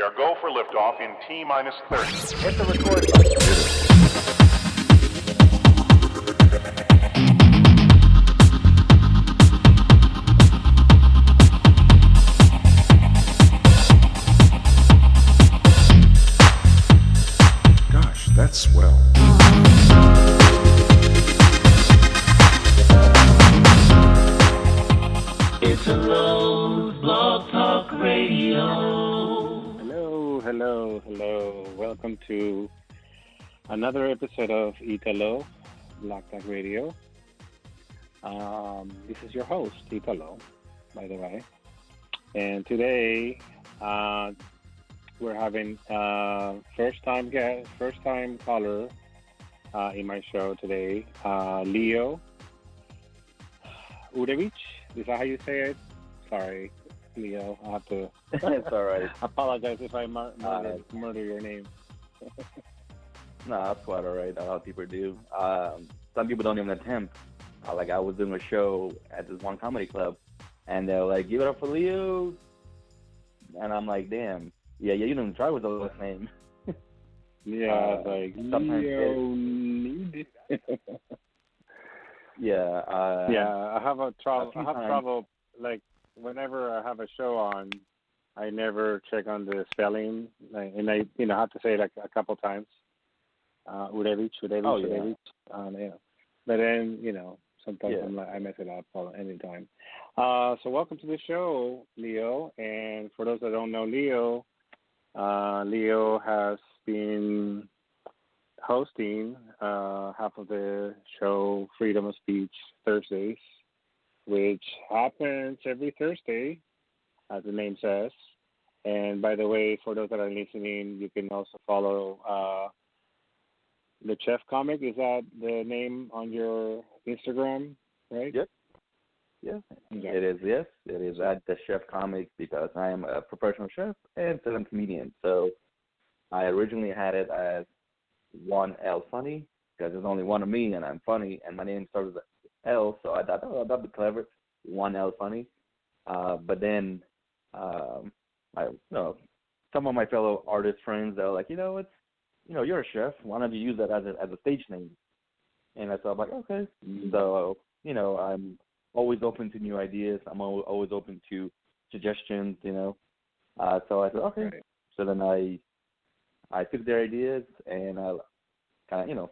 We are go for liftoff in T minus 30. Hit the record button. Gosh, that's swell. It's a Rose Blog Talk Radio. Hello. Welcome to another episode of Italo, Black Talk Radio. This is your host, Italo, by the way. And today, we're having first-time caller in my show today, Leo Udevich. Is that how you say it? Sorry, Leo. I have to. It's all right. Apologize if I murder your name. No, that's quite all right. A lot of people do. Some people don't even attempt. Like, I was doing a show at this one comedy club, and they're like, "Give it up for Leo," and I'm like, "Damn, yeah, you didn't try with the last name." Yeah, like Leo need. Yeah. I have trouble. Like, whenever I have a show on, I never check on the spelling, and I have to say it like a couple times. Udevich. Oh, yeah. Udevich. Yeah. But then sometimes Yeah. I mess it up all anytime. So welcome to the show, Leo. And for those that don't know Leo, Leo has been hosting half of the show Freedom of Speech Thursdays, which happens every Thursday, as the name says. And by the way, for those that are listening, you can also follow the Chef Comic. Is that the name on your Instagram, right? Yep. Yeah. Okay. It is. Yes, it is at the Chef Comic because I am a professional chef and film comedian. So I originally had it as 1L Funny because there's only one of me and I'm funny and my name starts with L, so I thought, oh, that'd be clever, 1L Funny. But then, some of my fellow artist friends, they're like, you're a chef. Why don't you use that as a stage name? And I thought, like, okay. So, I'm always open to new ideas. I'm always open to suggestions. So I said, okay. Right. So then I took their ideas and I kind of,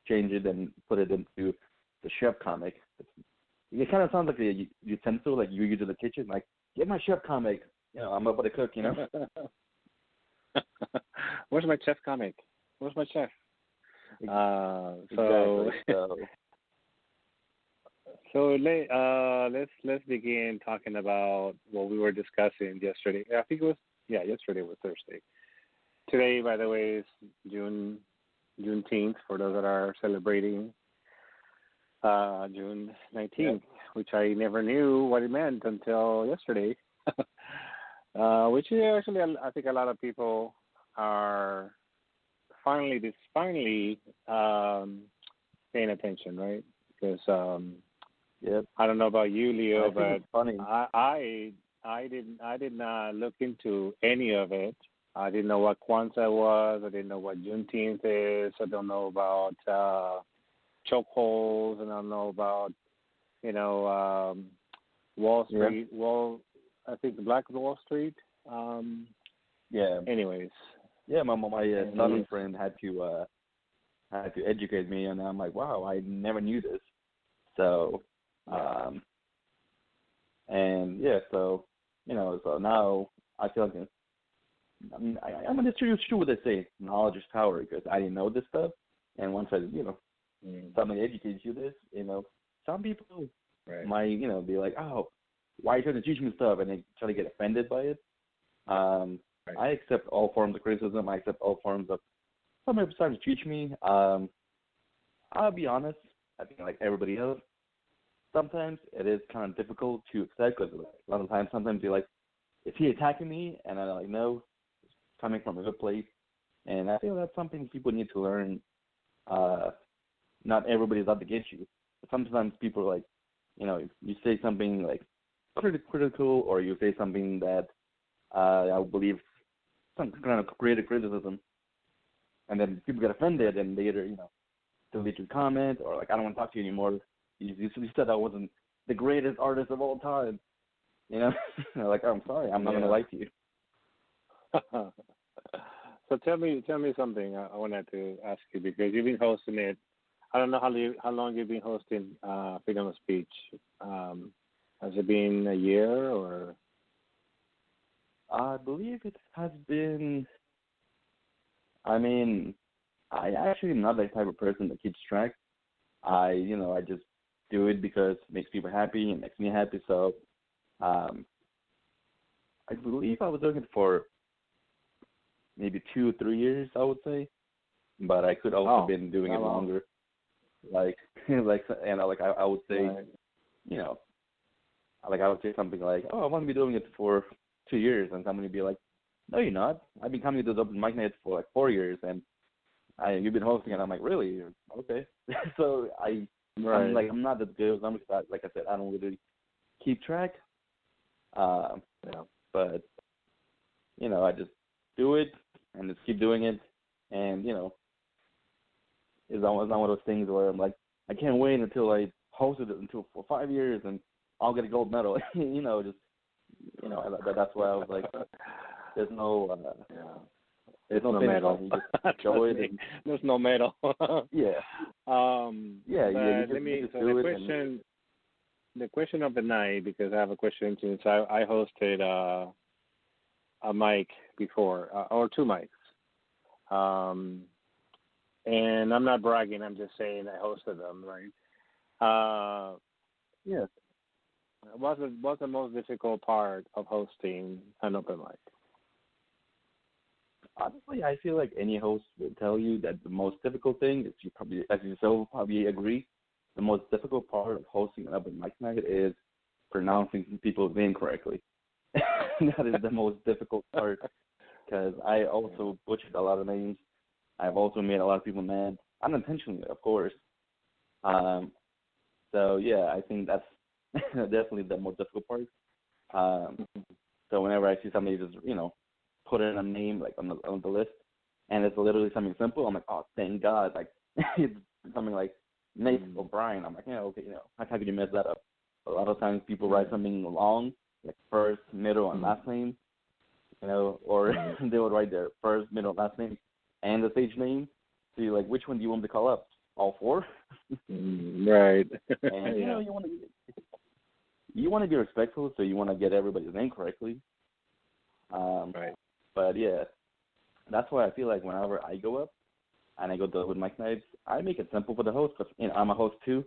changed it and put it into the Chef Comic. It kind of sounds like a utensil, like you use in the kitchen. Like, get my Chef Comic. I'm about to cook. Where's my Chef Comic? Where's my chef? Exactly. So let's begin talking about what we were discussing yesterday. I think yesterday was Thursday. Today, by the way, is Juneteenth for those that are celebrating June 19th, which I never knew what it meant until yesterday. Which is actually, I think a lot of people are finally paying attention, right? Because I don't know about you, Leo, but funny. I did not look into any of it. I didn't know what Kwanzaa was. I didn't know what Juneteenth is. I don't know about chokeholds, and I don't know about Wall Street. Yeah. I think the Black Wall Street. Yeah. Anyways. Yeah, my Southern friend had to educate me, and I'm like, wow, I never knew this. So, so now I feel like I'm gonna just true what they say, knowledge is power, because I didn't know this stuff, and once I somebody educates you this, some people might be like, oh, why are you trying to teach me stuff, and they try to get offended by it. I accept all forms of criticism. I accept all forms of somebody trying to teach me. I'll be honest. I think like everybody else, sometimes it is kind of difficult to accept because a lot of times, sometimes you're like, is he attacking me? And I'm like, no, it's coming from a good place. And I feel that's something people need to learn. Not everybody's out to get you. But sometimes people are like, you say something like critical, or you say something that I believe some kind of creative criticism, and then people get offended and they either delete your comment or like I don't want to talk to you anymore. You said I wasn't the greatest artist of all time. Like I'm sorry, I'm not gonna lie to you. So tell me something. I wanted to ask you because you've been hosting it. I don't know how long you've been hosting Freedom of Speech. Has it been a year or? I believe it has been. I mean, I actually am not that type of person that keeps track. I just do it because it makes people happy and makes me happy. So, I believe I was doing it for maybe 2 or 3 years, I would say, but I could also been doing it longer. Like I would say, right. like I would say something like, "Oh, I want to be doing it for 2 years," and somebody would be like, "No, you're not. I've been coming to those open mic nights for like 4 years, and you've been hosting." And I'm like, "Really? Okay." So I'm not that good. Like I said, I don't really keep track. But I just do it and just keep doing it, and it's not one of those things where I'm like, I can't wait until I hosted it for 5 years and I'll get a gold medal. That's why I was like, there's no medal. You just go it and, there's no medal. Yeah. The question of the night, because I have a question since I hosted a mic before, or 2 mics. And I'm not bragging, I'm just saying I hosted them, right? What's the most difficult part of hosting an open mic? Honestly, I feel like any host will tell you that the most difficult thing is as you probably agree, the most difficult part of hosting an open mic night is pronouncing people's name correctly. That is the most difficult part because I also butchered a lot of names. I've also made a lot of people mad, unintentionally, of course. So yeah, I think that's definitely the most difficult part. So whenever I see somebody just put in a name like on the list, and it's literally something simple, I'm like, oh, thank God! Like it's something like Nate O'Brien. I'm like, yeah, okay, how could you mess that up? A lot of times people write something long, like first, middle, and last name, or they would write their first, middle, last name, and the stage name. So you're like, which one do you want me to call up? All 4? Right. And you want to be respectful, so you want to get everybody's name correctly. Right. But yeah, that's why I feel like whenever I go up and I go to open mic nights, I make it simple for the host because I'm a host too,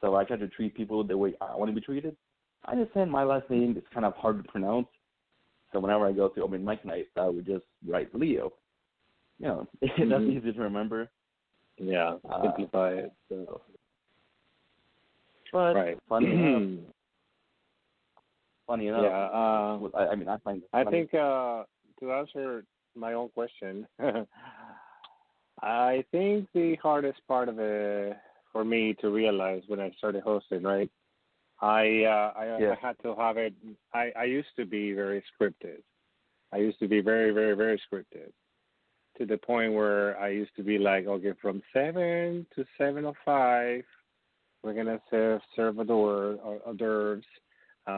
so I try to treat people the way I want to be treated. I just said my last name is kind of hard to pronounce, so whenever I go to open mic nights, I would just write Leo. That's easy to remember. Yeah, simplify it. So. But right. funny enough. Yeah. I find. I think to answer my own question, I think the hardest part of it for me to realize when I started hosting, right? I had to have it. I used to be very scripted. I used to be very, very, very scripted, to the point where I used to be like, okay, from 7 to 7:05, we're gonna serve hors d'oeuvres,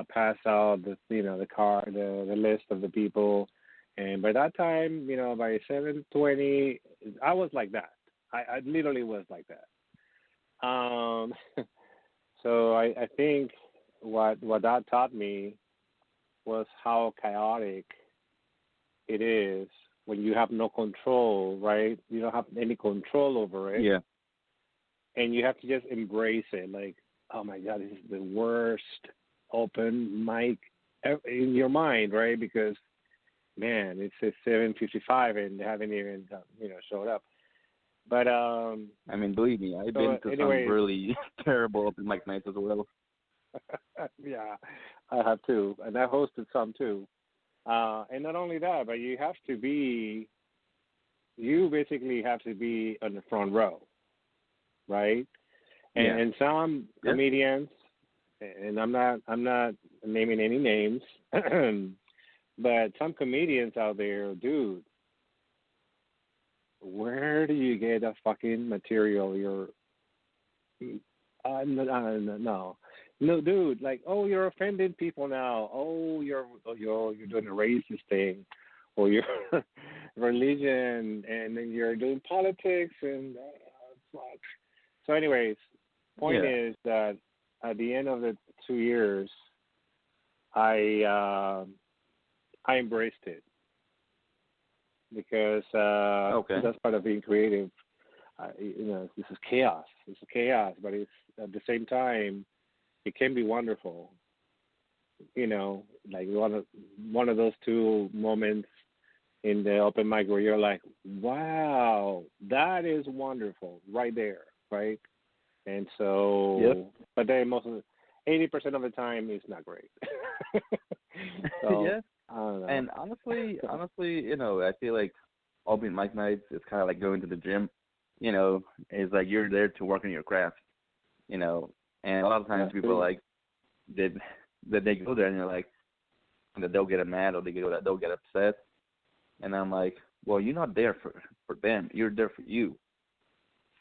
pass out the the list of the people, and by that time, by 7:20, I was like that. I literally was like that. So I think what that taught me was how chaotic it is when you have no control, right? You don't have any control over it. Yeah. And you have to just embrace it. Like, oh my God, this is the worst open mic in your mind, right? Because, man, it's 7:55 and they haven't even, showed up. But I mean, believe me, I've been to some really terrible open mic nights as well. Yeah, I have too, and I hosted some too. And not only that, but you basically have to be on the front row, right? And some comedians, and I'm not naming any names, but some comedians out there, dude, where do you get that fucking material? No, dude. Like, oh, you're offending people now. Oh, you're doing a racist thing, or your religion, and then you're doing politics, and fuck. So, anyways, point is that at the end of the 2 years, I embraced it because that's part of being creative. This is chaos. This is chaos, but it's at the same time, it can be wonderful. Like one of those two moments in the open mic where you're like, wow, that is wonderful right there, right? And so, but then 80% of the time it's not great. So, yeah. I don't know. And honestly, I feel like open mic nights is kind of like going to the gym. It's like you're there to work on your craft. And a lot of times people are like that they go there and they're like that they'll get mad or they'll get upset. And I'm like, well, you're not there for them. You're there for you.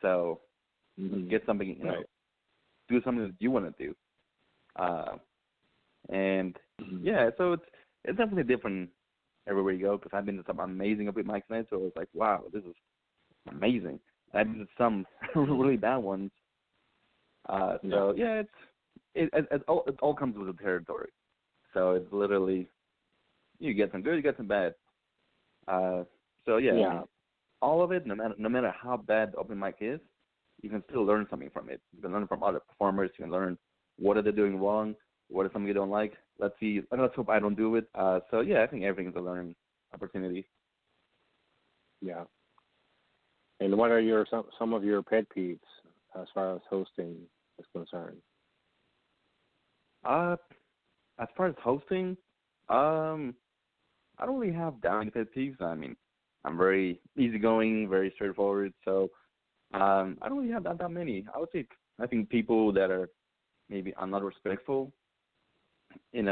So get something, do something that you want to do. And so it's definitely different everywhere you go because I've been to some amazing open mic nights, so it's like, wow, this is amazing. I've been to some really bad ones. So it all comes with the territory. So it's literally you get some good, you get some bad. All of it, no matter how bad the open mic is, you can still learn something from it. You can learn from other performers. You can learn what are they doing wrong, what is something you don't like. Let's hope I don't do it. I think everything is a learning opportunity. Yeah. And what are some of your pet peeves as far as hosting is concerned? As far as hosting, I don't really have that many pet peeves. I mean, I'm very easygoing, very straightforward. So I don't really have that many. I think people that are are not respectful, and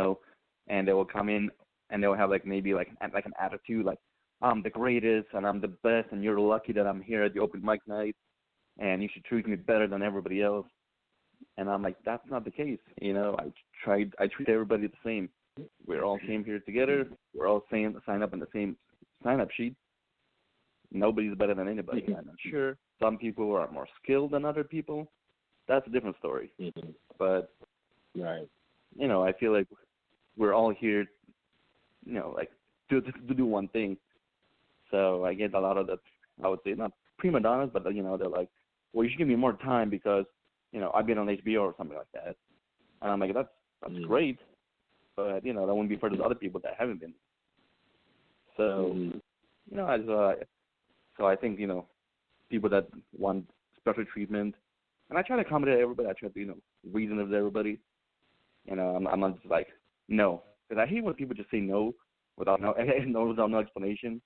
they will come in and they'll have maybe an attitude like I'm the greatest and I'm the best and you're lucky that I'm here at the open mic night and you should treat me better than everybody else. And I'm like, that's not the case. I treat everybody the same. We all came here together. We're all sign up on the same sign-up sheet. Nobody's better than anybody. And I'm sure some people are more skilled than other people. That's a different story. Mm-hmm. But, I feel like we're all here, to do one thing. So I get a lot of that, I would say, not prima donnas, but, they're like, well, you should give me more time because, I've been on HBO or something like that. And I'm like, that's great. But, that wouldn't be for the other people that haven't been. So, I think, people that want special treatment, and I try to accommodate everybody. I try to, reason with everybody. I'm not just like, no. Because I hate when people just say no without no explanation.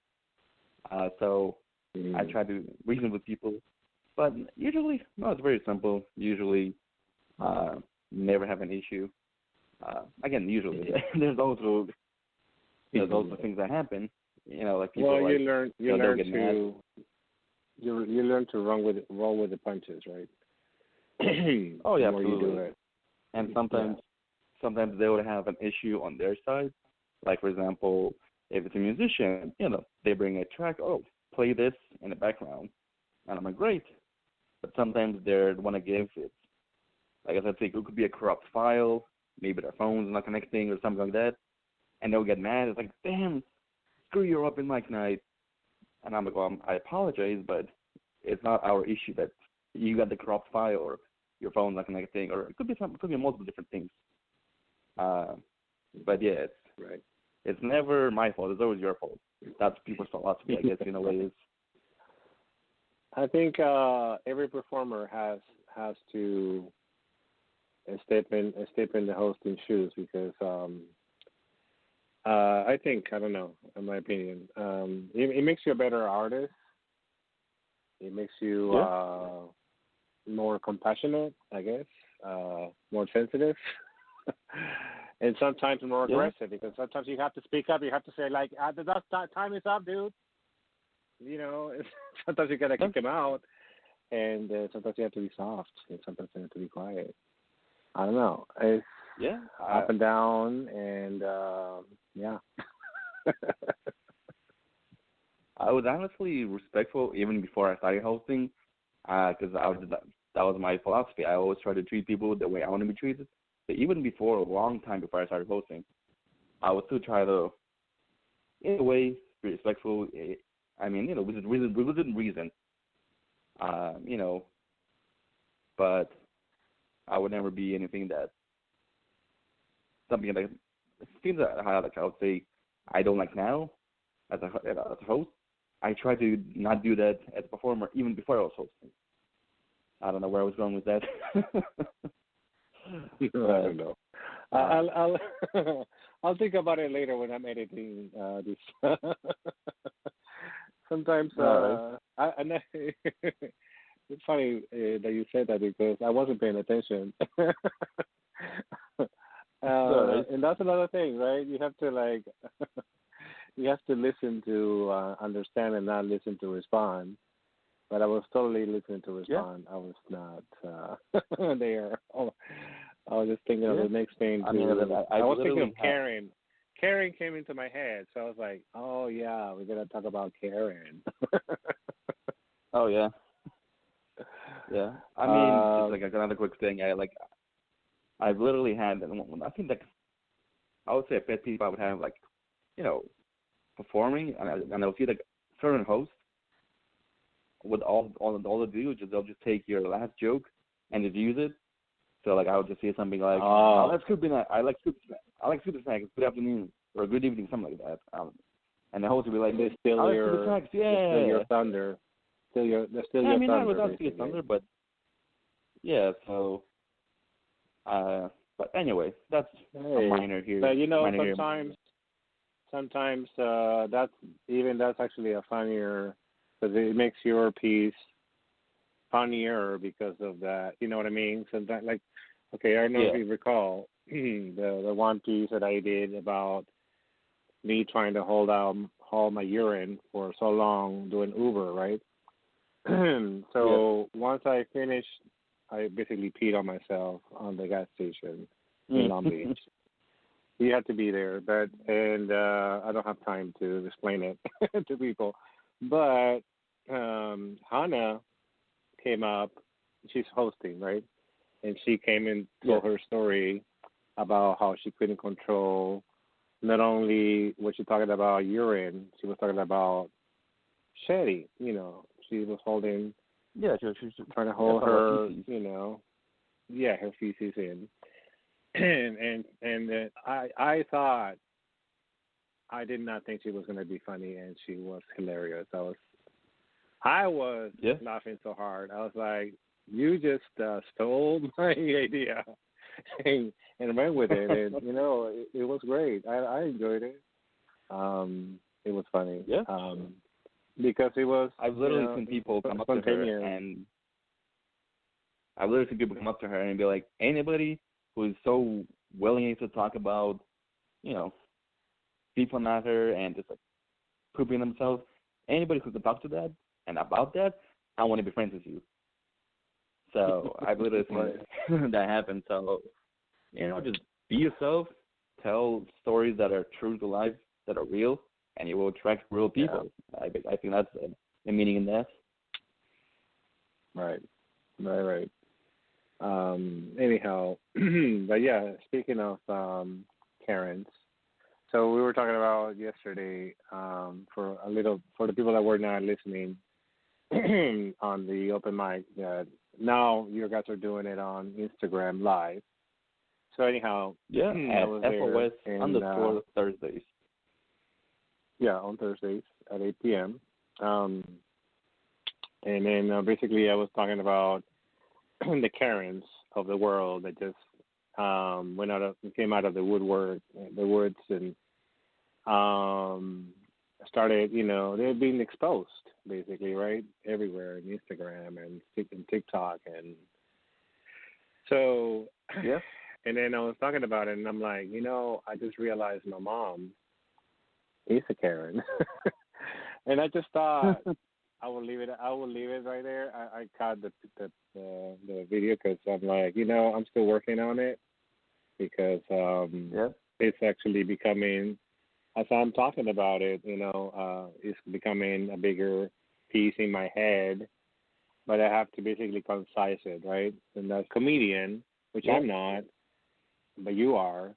I try to reason with people. But usually, it's very simple. Usually, never have an issue. Again, usually. There's also things that happen. Like people you learn to roll with the punches, right? Oh yeah, absolutely. You do it. And sometimes they would have an issue on their side. Like for example, if it's a musician, they bring a track. Oh, play this in the background, and I'm like, great. But sometimes they want to give it. Like I said, it could be a corrupt file. Maybe their phone's not connecting or something like that, and they'll get mad. It's like, damn, screw your open mic night. And I'm like, well, I apologize, but it's not our issue that you got the corrupt file or your phone's not connecting, or it could be multiple different things. But yeah, it's never my fault. It's always your fault. That's people's philosophy, I guess, in a way. Is I think every performer has to step in the hosting shoes because I think, I don't know, in my opinion, it makes you a better artist. It makes you more compassionate, I guess, more sensitive, and sometimes more aggressive because sometimes you have to speak up. You have to say, like, time is up, dude. sometimes you gotta kick them out, and sometimes you have to be soft, and sometimes you have to be quiet. I don't know. It's Yeah. up and down, and yeah. I was honestly respectful even before I started hosting, because that was my philosophy. I always try to treat people the way I want to be treated. But even before, a long time before I started hosting, I would still try to, in a way, be respectful. I mean, within reason. But I would never be anything that things that I would say I don't like now as a host. I try to not do that as a performer even before I was hosting. I don't know where I was going with that. I don't know. I'll I'll think about it later when I'm editing this. Sometimes it's funny that you said that because I wasn't paying attention. And that's another thing, right? You have to you have to listen to understand and not listen to respond. But I was totally listening to respond. Yeah. I was not there. I was just thinking of the next thing. I was thinking of Karen. Karen came into my head, so I was like, "Oh yeah, we're gonna talk about Karen." Oh yeah, yeah. I mean, just another quick thing. I've literally had. I think I would say a pet peeve I would have performing, and I would see certain hosts with all the do is they'll just take your last joke and just use it. So I would just say something like, "Oh, that's good night. I like super snacks. Good afternoon or good evening," something like that. And the host would be like, "They steal your snacks. Yeah, steal your thunder. Steal your thunder." I mean, not without stealing thunder, but yeah. So, but anyway, that's a minor here. But sometimes that's actually a funnier, because it makes your piece funnier because of that. You know what I mean? So that, I don't know if you recall the one piece that I did about me trying to hold my urine for so long doing Uber, right? Once I finished, I basically peed on myself on the gas station in Long Beach. You have to be there, and I don't have time to explain it to people. But Hannah came up. She's hosting, right? And she came and told her story about how she couldn't control not only what she talking about urine, she was talking about shedding. She was holding. Yeah, she was trying to hold her. Her feces in. And I thought, I did not think she was going to be funny, and she was hilarious. I was laughing so hard. I was like, "You just stole my idea," and ran with it. And it was great. I enjoyed it. It was funny. Yeah. Because it was. I've literally seen people come up to her, and I've literally seen people come up to her and be like, "Anybody who is so willing to talk about, people not her and just pooping themselves, anybody who can talk to that and about that, I want to be friends with you." So I've literally seen that happen. So, just be yourself, tell stories that are true to life, that are real, and you will attract real people. Yeah. I think that's the meaning in that. Right. Anyhow, but yeah, speaking of Karens, so we were talking about yesterday for the people that were not listening on the open mic, that now you guys are doing it on Instagram Live. So anyhow, at FOS Thursdays. Yeah, on Thursdays at 8 p.m. And then basically I was talking about the Karens of the world that just came out of the woods and started, they're being exposed basically, right, everywhere, in Instagram and TikTok, and so and then I was talking about it, and I'm like, I just realized my mom is a Karen. And I just thought I will leave it. I will leave it right there. I caught the video because I'm like, I'm still working on it because Yep. it's actually becoming, as I'm talking about it, it's becoming a bigger piece in my head. But I have to basically concise it, right? And that's comedian, which I'm not, but you are.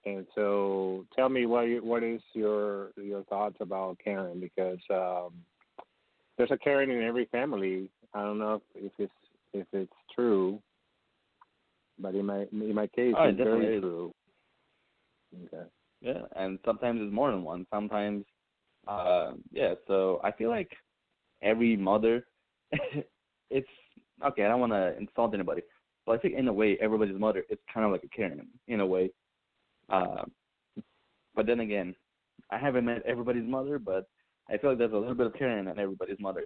And so, tell me what is your thoughts about Karen? Because there's a Karen in every family. I don't know if it's true, but in my case, Oh, it it's definitely very is. true. Okay. Yeah, and sometimes it's more than one. Sometimes, So I feel like every mother, it's okay. I don't want to insult anybody, but I think in a way, everybody's mother is kind of like a Karen in a way. But then again, I haven't met everybody's mother, but I feel like there's a little bit of Karen in everybody's mother.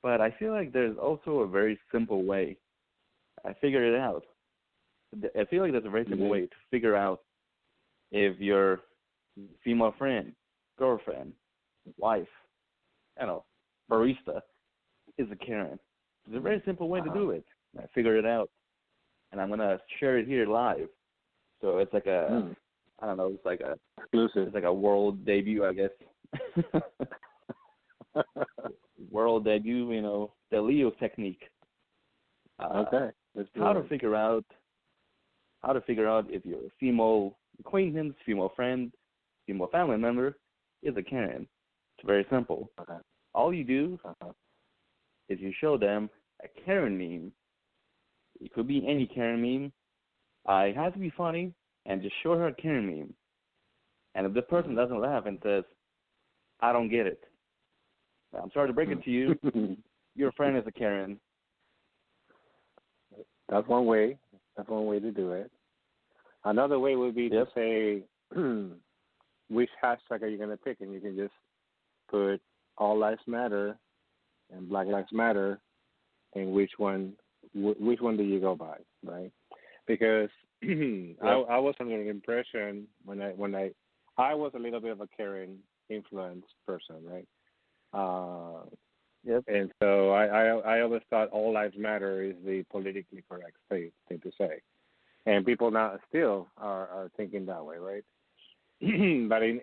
But I feel like there's also a very simple way. I figured it out. I feel like there's a very simple way to figure out if your female friend, girlfriend, wife, barista is a Karen. There's a very simple way to do it. I figured it out, and I'm gonna share it here live. So it's like I don't know, it's like a exclusive. It's like a world debut, I guess. World debut, the Leo technique. Okay. How to figure out if your female acquaintance, female friend, female family member is a Karen. It's very simple. Okay. All you do is you show them a Karen meme. It could be any Karen meme. It has to be funny, and just show her a Karen meme. And if the person doesn't laugh and says, I don't get it, I'm sorry to break it to you, your friend is a Karen. That's one way. That's one way to do it. Another way would be to say, which hashtag are you going to pick? And you can just put All Lives Matter and Black Lives Matter, and which one do you go by, right? Because I was under the impression when I was a little bit of a Karen influence person, right? And so I always thought All Lives Matter is the politically correct thing to say, and people now still are thinking that way, right? But in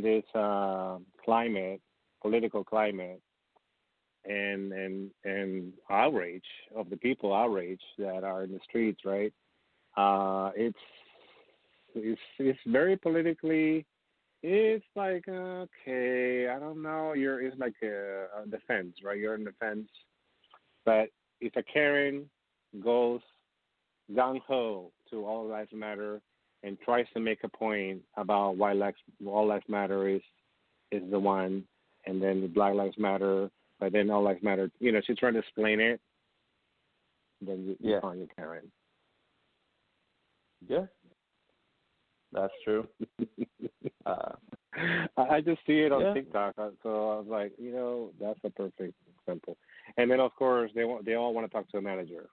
this climate, political climate, and outrage of the people, outrage that are in the streets, right? It's very politically. It's like, okay, I don't know. It's like a defense, right? You're in defense. But if a Karen goes gung ho to All Lives Matter and tries to make a point about why All Lives Matter is the one, and then the Black Lives Matter, but then All Lives Matter, she's trying to explain it, then you call you Karen. Yeah. That's true. I just see it on TikTok, so I was like, that's a perfect example. And then, of course, they all want to talk to a manager.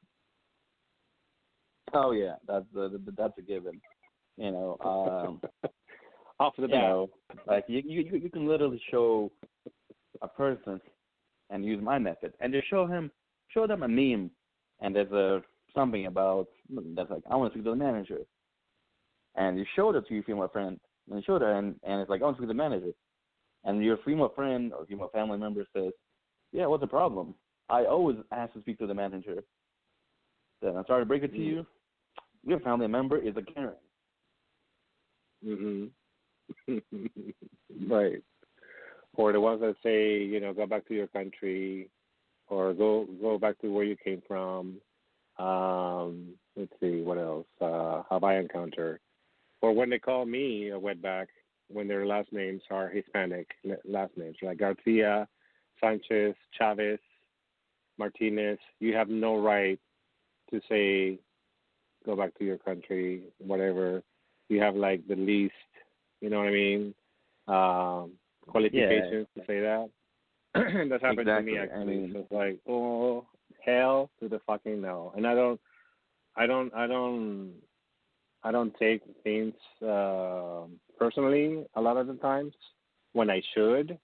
Oh yeah, that's a given. Off the bat, like you can literally show a person and use my method, and just show them a meme, and there's something about that's like, I want to speak to the manager. And you showed it to your female friend, and you showed her, and it's like, I want to speak to the manager. And your female friend or female family member says, yeah, what's the problem? I always ask to speak to the manager. Then I'm sorry to break it to you. Your family member is a Karen. Right. Or the ones that say, go back to your country, or go back to where you came from. Let's see, what else have I encountered? Or when they call me a wetback, when their last names are Hispanic last names, like Garcia, Sanchez, Chavez, Martinez, you have no right to say, go back to your country, whatever. You have like the least, you know what I mean, qualifications to say that. That's happened to me actually. So it's like, oh, hell to the fucking no. And I don't take things personally a lot of the times when I should.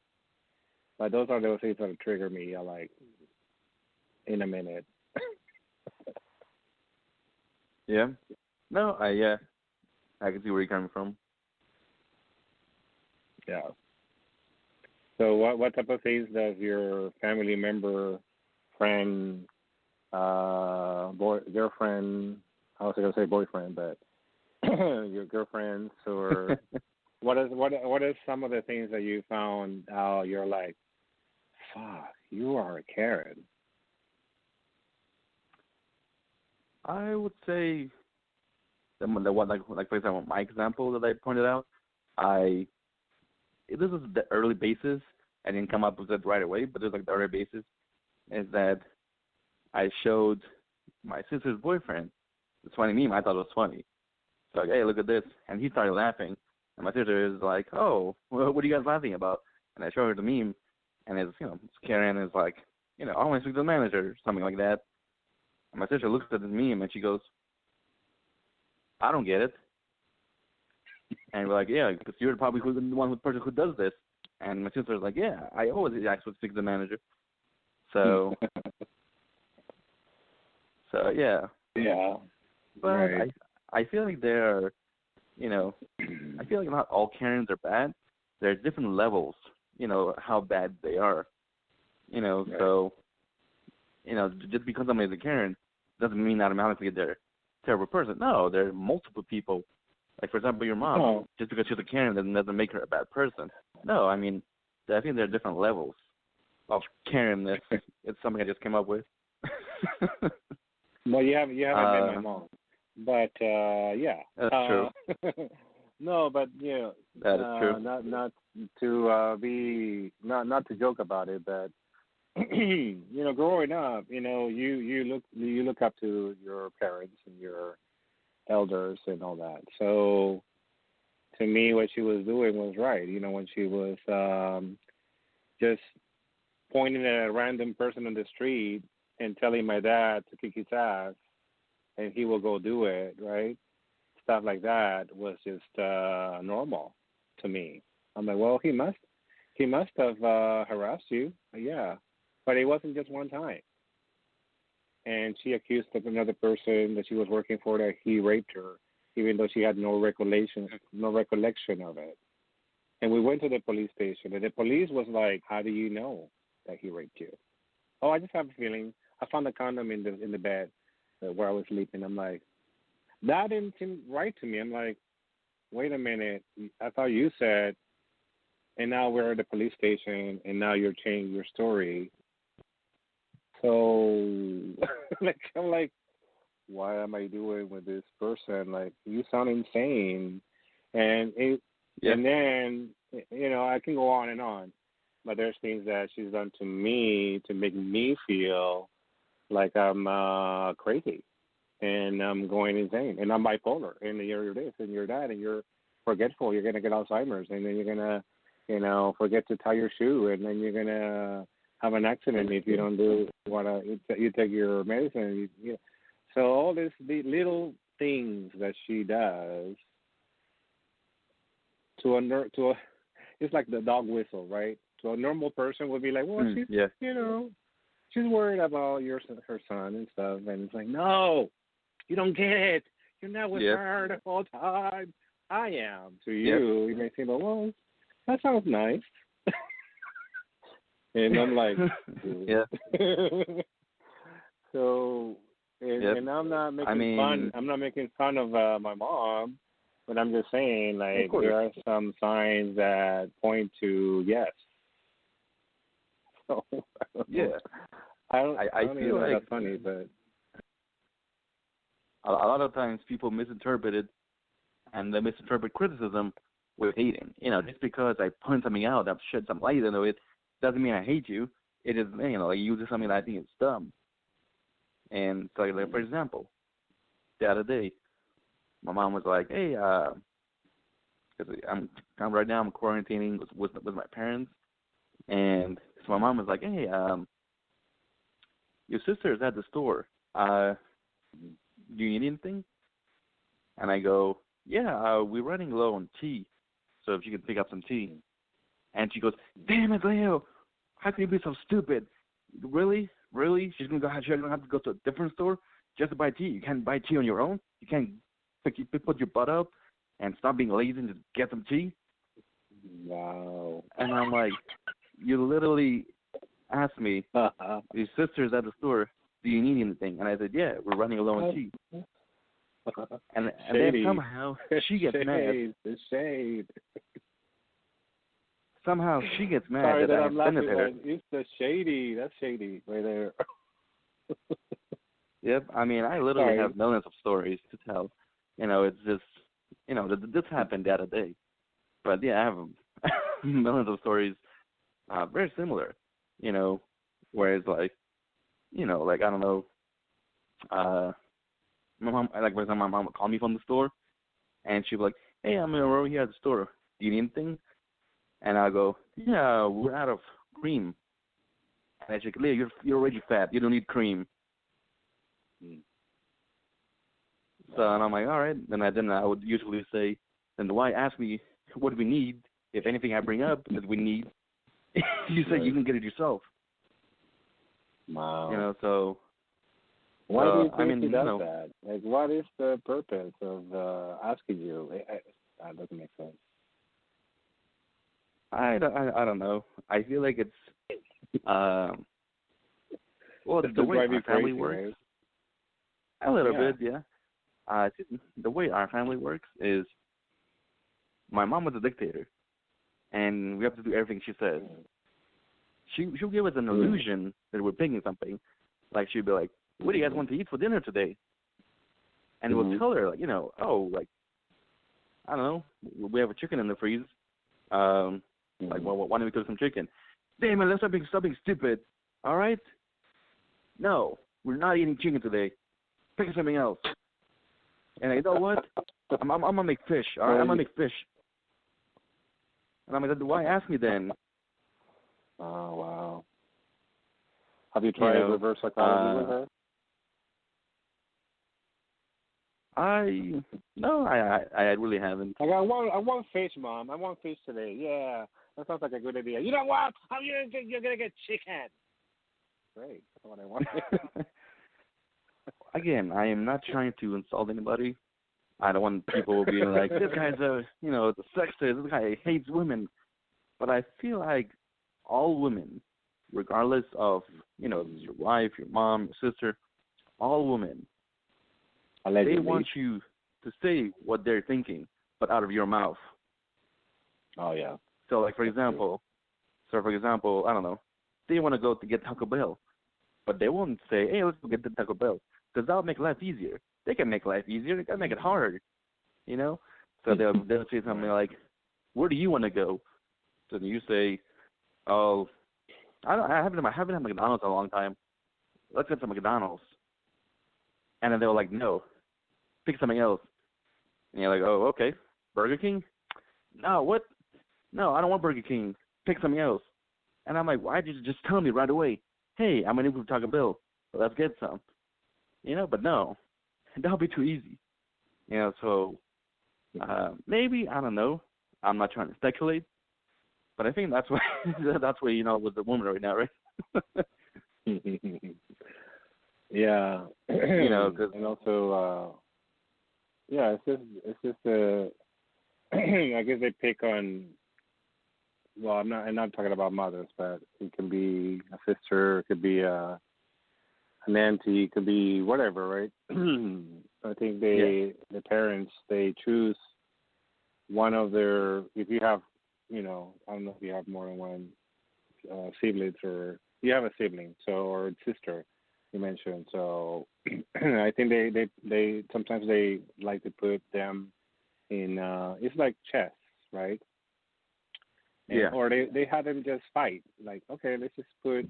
But those are those things that trigger me. I like in a minute. Yeah. No, I can see where you're coming from. Yeah. So what type of things does your family member, friend, girlfriend, I was going to say boyfriend, but your girlfriends, or what is some of the things that you found out you're like, fuck, you are a Karen? I would say the one like for example, my example that I pointed out, this is the early basis. I didn't come up with it right away, but there's like the early basis is that I showed my sister's boyfriend this funny meme. I thought it was funny. So like, hey, look at this, and he started laughing, and my sister is like, oh, well, what are you guys laughing about? And I show her the meme, and it's Karen is like, I want to speak to the manager, or something like that. And my sister looks at the meme and she goes, I don't get it. And we're like, yeah, because you're probably the one person who does this. And my sister's like, yeah, I always ask to speak to the manager. So, yeah. Yeah. But right. I feel like I feel like not all Karens are bad. There's different levels, how bad they are. Right. So, just because somebody's a Karen doesn't mean automatically they're a terrible person. No, there are multiple people. Like, for example, your mom. Oh. Just because she's a Karen doesn't make her a bad person. No, I mean, I think there are different levels of Karenness. It's something I just came up with. Well, you haven't met my mom, but yeah. That's true. No, but that is true. Not to not to joke about it, but growing up, you look up to your parents and your elders and all that. So to me, what she was doing was right. When she was just pointing at a random person on the street and telling my dad to kick his ass, and he will go do it, right? Stuff like that was just normal to me. I'm like, well, he must have harassed you, yeah, but it wasn't just one time. And she accused of another person that she was working for that he raped her, even though she had no recollection of it. And we went to the police station, and the police was like, "How do you know that he raped you?" "Oh, I just have a feeling. I found a condom in the bed where I was sleeping." I'm like, that didn't seem right to me. I'm like, wait a minute. I thought you said, and now we're at the police station, and now you're changing your story. So, I'm like, what am I doing with this person? Like, you sound insane. And and then, I can go on and on. But there's things that she's done to me to make me feel like I'm crazy and I'm going insane and I'm bipolar and you're this and you're that and you're forgetful. You're going to get Alzheimer's and then you're going to, forget to tie your shoe and then you're going to have an accident if you don't do what you take your medicine. So all the little things that she does it's like the dog whistle, right? So a normal person would be like, well, she's, she's worried about her son and stuff. And it's like, no, you don't get it. You're not with her the whole time. I am. To you, you may say, well, that sounds nice. And I'm like, So, and I'm not making fun. I'm not making fun of my mom, but I'm just saying, like, there are some signs that point to yes. So, I feel like that's funny, but a lot of times people misinterpret it, and they misinterpret criticism with hating. Just because I point something out, I've shed some light into it, doesn't mean I hate you. It is, like you do something that I think is dumb. And so, like, for example, the other day, my mom was like, "Hey, because I'm quarantining with my parents," and so my mom was like, "Hey, your sister's at the store. Do you need anything?" And I go, "Yeah, we're running low on tea. so if she could pick up some tea. And she goes, "Damn it, Leo! How can you be so stupid? Really? She's gonna have to go to a different store just to buy tea. You can't buy tea on your own. You can't put your butt up and stop being lazy and just get some tea." Wow. And I'm like, "You literally asked me, your sister's at the store, do you need anything?" And I said, "Yeah, we're running low on tea." And then somehow she gets mad. The shade. Somehow she gets mad Sorry that I I'm laughing, offended her. but it's the shady. That's shady right there. Yep. I mean, I literally Sorry. have millions of stories to tell. It's just, this happened the other day. But yeah, I have millions of stories, very similar. Whereas like, like I don't know, my mom, like for example, my mom would call me from the store, and she'd be like, "Hey, I'm over here at the store. Do you need anything?" And I'll go, "Yeah, we're out of cream." And she's like, "Leo, you're already fat. You don't need cream." So, and I'm like, "All right." Then I would usually say, "Then why ask me what we need? If anything I bring up that we need, you say you can get it yourself." Wow. So. Why do you think I mean, he does that? Like, what is the purpose of asking you? That doesn't make sense. I don't know. I feel like it's well, the way our family works. Right? A little bit, yeah. The way our family works is my mom was a dictator, and we have to do everything she says. She'll give us an illusion that we're picking something. Like she'll be like, "What do you guys want to eat for dinner today?" And we'll tell her, like, like, I don't know, we have a chicken in the freeze. Like, well, why don't we cook some chicken? "Damn it, let's stop being stupid. All right? No, we're not eating chicken today. Pick something else." And you know what? I'm gonna make fish. All right, I'm gonna make fish. And I'm like, "Why ask me then?" Oh wow. Have you tried reverse psychology with her? No, I really haven't. Like, I want fish, Mom. I want fish today. Yeah, that sounds like a good idea. You know what? You're gonna get chicken. Great, that's what I want. Again, I am not trying to insult anybody. I don't want people being like, "This guy's the sexist. This guy hates women." But I feel like all women, regardless of your wife, your mom, your sister, all women, allegedly, they want you to say what they're thinking, but out of your mouth. Oh yeah. So, like for example, I don't know, they want to go to get Taco Bell, but they won't say, "Hey, let's go get the Taco Bell," because that'll make life easier. They can make life easier. They can make it harder, So they'll say something like, "Where do you want to go?" So then you say, "Oh, I haven't had McDonald's in a long time. Let's get some McDonald's." And then they're like, "No, pick something else." And you're like, "Oh, okay, Burger King?" "No, what? No, I don't want Burger King. Pick something else." And I'm like, "Why did you just tell me right away? Hey, I'm gonna go to Taco Bell. Let's get some." But no, that'll be too easy. So maybe, I don't know. I'm not trying to speculate, but I think that's why with the woman right now, right? Yeah. And also, yeah, it's just I guess they pick on. Well, I'm not talking about mothers, but it can be a sister, it could be an auntie, it could be whatever, right? I think the parents, they choose one of their. If you have, I don't know if you have more than one siblings, or you have a sibling, or sister, you mentioned. So I think they sometimes they like to put them in. It's like chess, right? Or they have them just fight. Like, okay, let's just put,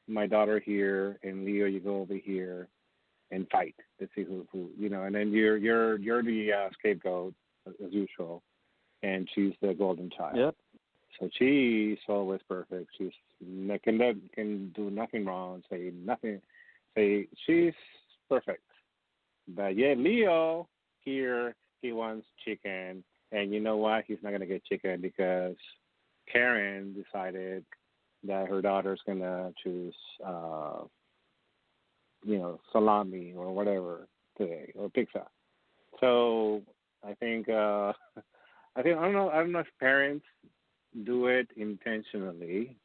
my daughter here, and Leo, you go over here and fight. Let's see who, and then you're the scapegoat as usual, and she's the golden child. Yep. So she's always perfect. She's can do nothing wrong. Say nothing. Say she's perfect. But yeah, Leo here, he wants chicken. And you know what? He's not gonna get chicken because Karen decided that her daughter's gonna choose, salami or whatever today or pizza. So I think I don't know if parents do it intentionally,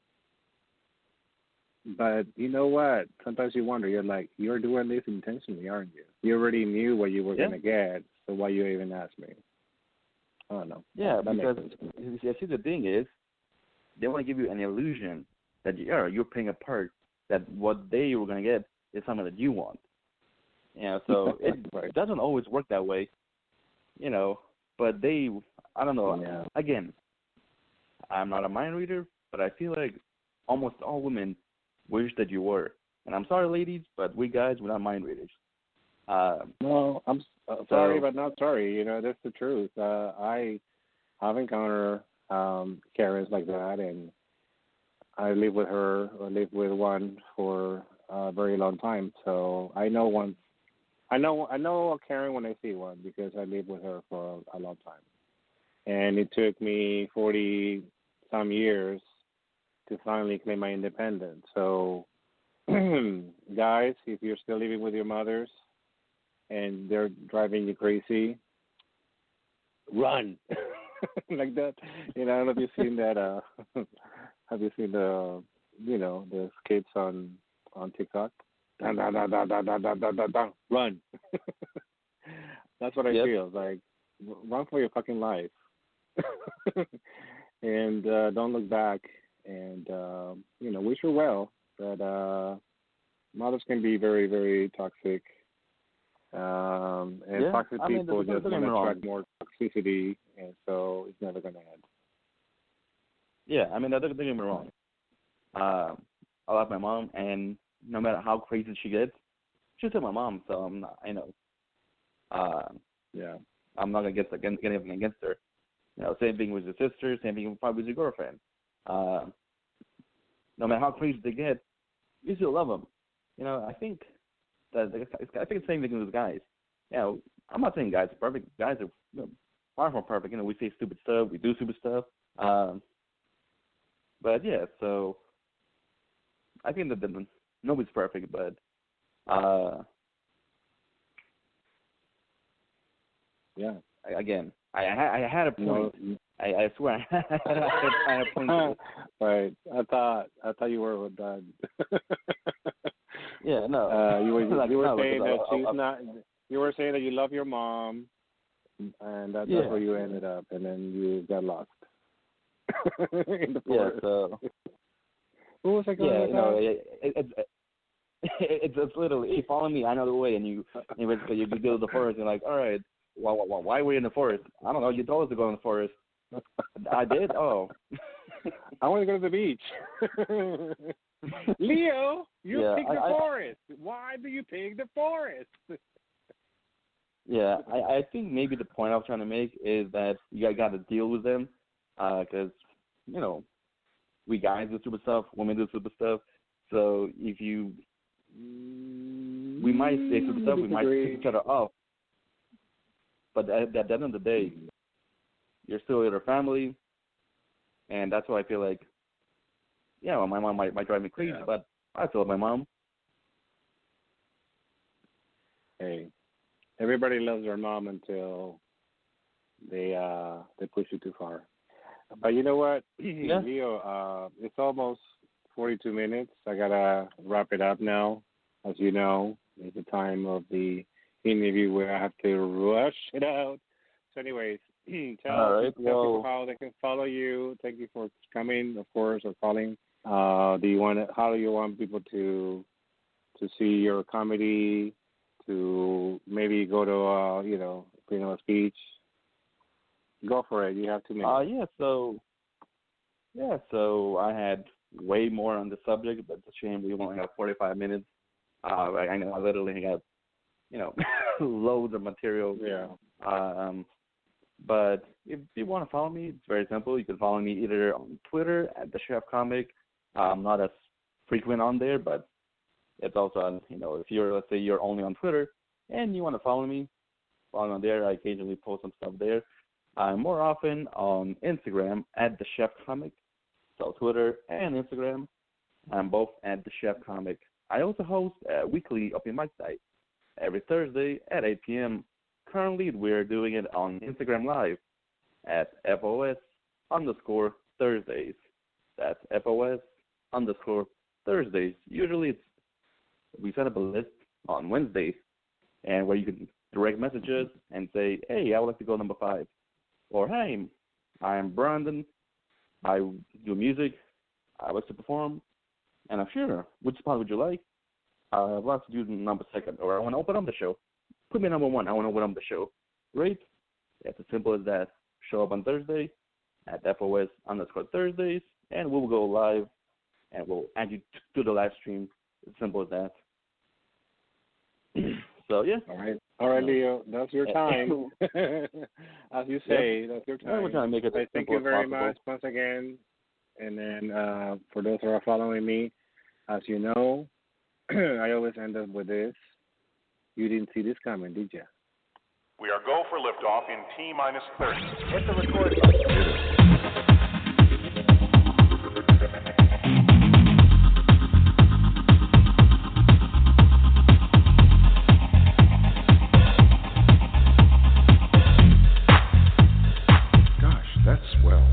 but you know what? Sometimes you wonder. You're like, you're doing this intentionally, aren't you? You already knew what you were gonna get, so why you even ask me? I don't know. Yeah, That because makes sense. you see, the thing is, they want to give you an illusion that you're playing a part, that what they were going to get is something that you want. So it Right. doesn't always work that way, but I don't know. Yeah. Again, I'm not a mind reader, but I feel like almost all women wish that you were. And I'm sorry, ladies, but we guys, we're not mind readers. No, I'm sorry, but not sorry. That's the truth. I have encountered Karens like that, and I live with her or live with one for a very long time. So I know one. I know a Karen when I see one because I lived with her for a long time, and it took me 40 some years to finally claim my independence. So, guys, if you're still living with your mothers and they're driving you crazy, run. Like that. I don't know if you've seen that. Have you seen the skits on TikTok? Dun, dun, dun, dun, dun, dun, dun, dun, dun, dun. Run. That's what I feel like. Run for your fucking life, and don't look back. And wish her well. But mothers can be very, very toxic. And toxic people just want to attract more toxicity, and so it's never going to end. Yeah, don't get me wrong. I love my mom, and no matter how crazy she gets, she's still my mom. So I'm not, I'm not gonna get anything against her. Same thing with your sister, same thing probably with your girlfriend. No matter how crazy they get, you still love them. I think it's the same thing with guys. I'm not saying guys are perfect. Guys are far from perfect. We say stupid stuff, we do stupid stuff. But yeah, so I think that nobody's perfect, but yeah. Again, I had a point. I swear I had a point. Right. I thought you were done. Yeah, no. You were saying that she's I'll, not. You were saying that you love your mom, and that's where you ended up, and then you got lost in the forest. Yeah. So. What was I going it's literally, hey, follow me, I know the way, and you basically you go to the forest, and you're like, all right, why are we in the forest? I don't know, you told us to go in the forest. I did? Oh. I want to go to the beach. Leo, you picked the forest. Why do you pick the forest? Yeah, I think maybe the point I was trying to make is that you got to deal with them, because, we guys do stupid stuff, women do stupid stuff. So if we might say stupid stuff, we might pick each other off. But at the end of the day, you're still with her family, and that's why I feel like, my mom might drive me crazy, but I still love my mom. Hey, everybody loves their mom until they push you too far. But you know what, Leo, it's almost 42 minutes. I gotta wrap it up now. As you know, it's the time of the interview where I have to rush it out. So, anyways, tell people how they can follow you. Thank you for coming, of course, or calling. How do you want people to see your comedy? To maybe go to freedom of speech. Go for it. You have 2 minutes. So I had way more on the subject, but it's a shame we only have 45 minutes. I know I literally got, loads of material. Yeah. But if you want to follow me, it's very simple. You can follow me either on Twitter at the Chef Comic. I'm not as frequent on there, but it's also on, if let's say you're only on Twitter and you want to follow me on there. I occasionally post some stuff there. I'm more often on Instagram at the Chef Comic, so Twitter and Instagram. I'm both at the Chef Comic. I also host a weekly open mic night every Thursday at 8 p.m. Currently, we're doing it on Instagram Live at FOS_Thursdays. That's FOS_Thursdays. Usually, we set up a list on Wednesdays, and where you can direct messages and say, hey, I would like to go number 5. Or, hey, I'm Brandon. I do music. I like to perform. And I'm sure, which spot would you like? I'd like to do number 2, or I want to open up the show. Put me number 1. I want to open up the show. Great. It's as simple as that. Show up on Thursday at FOS_Thursdays, and we'll go live, and we'll add you to the live stream. As simple as that. So, yeah. All right, Leo. That's your time. As you say, that's your time. We're trying to make it as Thank simple you as very possible. much once again. And then for those who are following me, as you know, I always end up with this. You didn't see this coming, did you? We are go for liftoff in T-minus 30. Hit the record button. Gosh, that's swell.